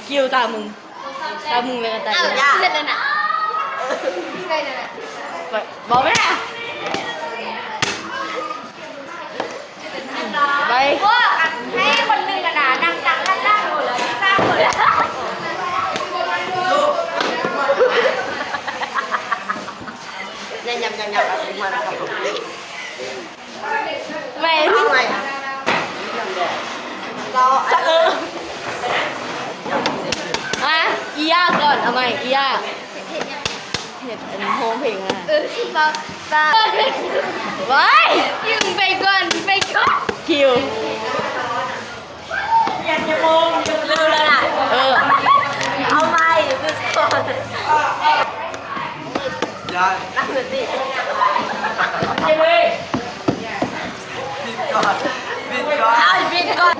คิวตามมึงเลยกันใจ อ้าวย่าเสร็จแล้วนะใช่เลยนะ บอกแม่ไป ว่าให้คนหนึ่งกระดาษดังล่างหมดเลยสร้างหมดแล้ว ยังอะไรมานะครับผม แม่ ทำไมเรา อ่ะอีย่าก่อนเอาไหมอีย่าเห็ดอันโฮมเพลงอ่ะ ตา ไว้ ยิงไปก่อนไปก่อน คิว ลืมแล้วนะ เอาใหม่คือก่อนนั่งเลยสิเอาบิดก่อน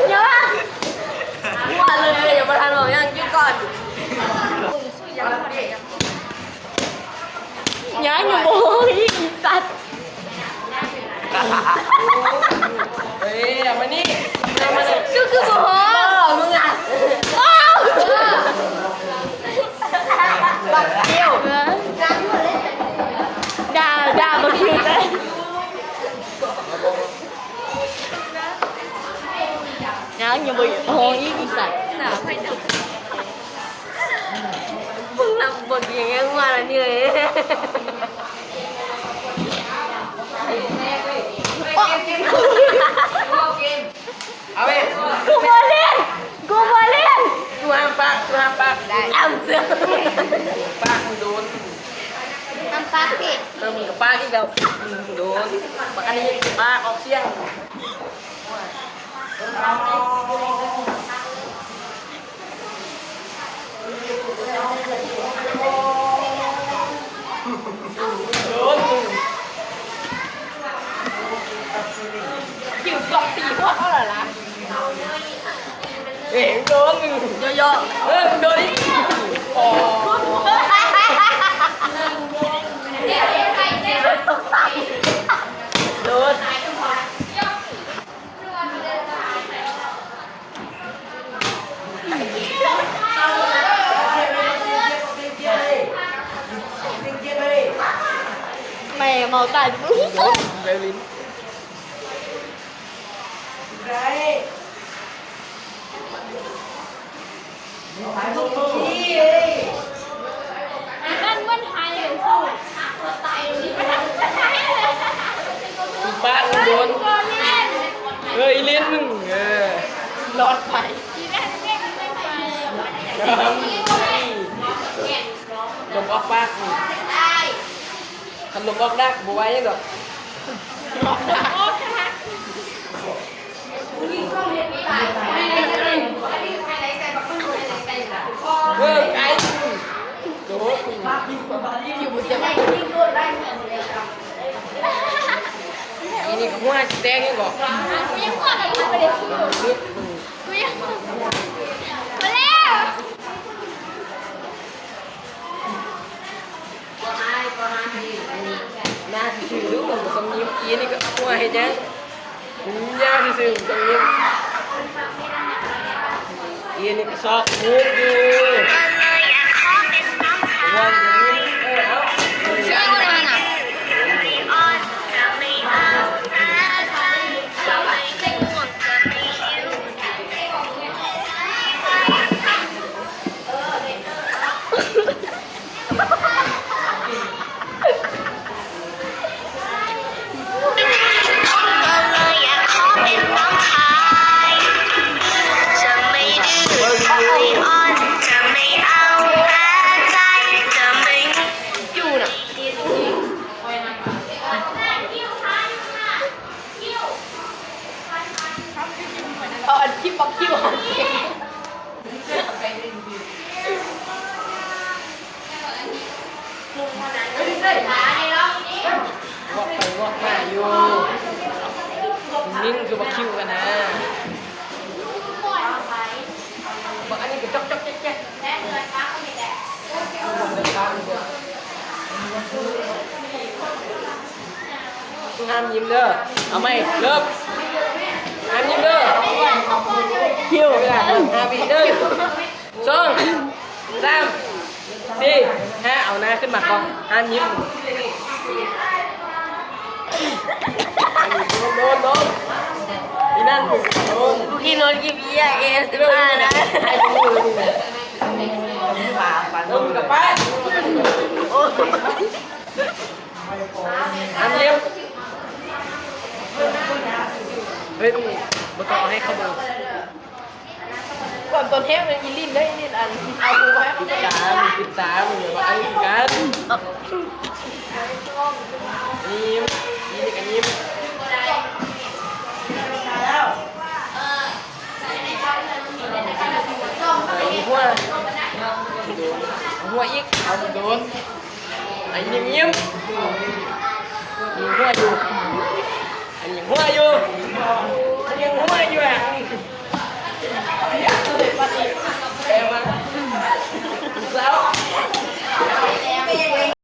เยอะว่าเลยอย่ามาทันหรอกยังยืดก่อน ย้ายหนูโมอีสัตว์ เฮ้ยมานี่มาเลย ชื่อคือโมโห มึงอ่ะ อ้าว เที่ยว ด่ามาคิวได้ยังอย่าไปโฮอีสัตว์ หนาวให้หนาว มึงทำบทอย่างเงี้ยมาแล้วนี่เลยเอาไป กูมาเล่น กูห้ามปากได้อ้ำเสือปากมึงโดน ทำปากพี่ มึงกับปากที่แบบโดนอันนี้ปากออกเสียงคิวกล่องตีพวกเขาเหรอล่ะ เอ๋โดนมึงย่อๆมึงโดนดิอ๋อโดนแม่เมาตายปุ๊บ เบลลินมันหายเลยสู้ตายเลย ปากมึงโดนเฮ้ยลิ้นมึงรอดไป ลมออกปากมึงทำลมออกดักบัวไว้ยังดอกไก่โดนอยู่บนจะนี่ก็หัวแดงยังบอก กูยังว่ากันอยู่ประเดี๋ยวกูยังมาแล้ว หน้าซื่อๆลูกตรงนี้กี้นี่ก็หัวเห็นยังหน้าซื่อๆตรงนี้กี้นี่ก็ซอกมุกอยู่วันนี้เอา ชื่ออะไรน่ะ อยู่น่ะเอาอันคิวบอกคิวหันเองวอกไปวอกมาอยู่นิ่งคือบักคิวกันนะบักอันนี้ก็จ๊อกแจ๊กห้ามยิ้มเด้อเอาไหมเริ่ม อีก1 2 3 4 5เอาหน้าขึ้นมากองห้ามยิ้มโดนนี่นั่นโดน กูกินโนนกินเอียเอสบ้านะ ไอ้ตัวมือลงกับป้าห้ามยิ้มเฮ้ยมันต้องเอาให้เขาดู ก่อนตอนเทปมันยินลิ้นได้ลิ้นอันเอากูไว้เขาจะ ปิดตามึงอย่ามาอันนี้กันยิ้มกันยิ้มหัวอีกเอาโดนไอ้ยิ้มหัวอยู่ไอ้หัวอยู่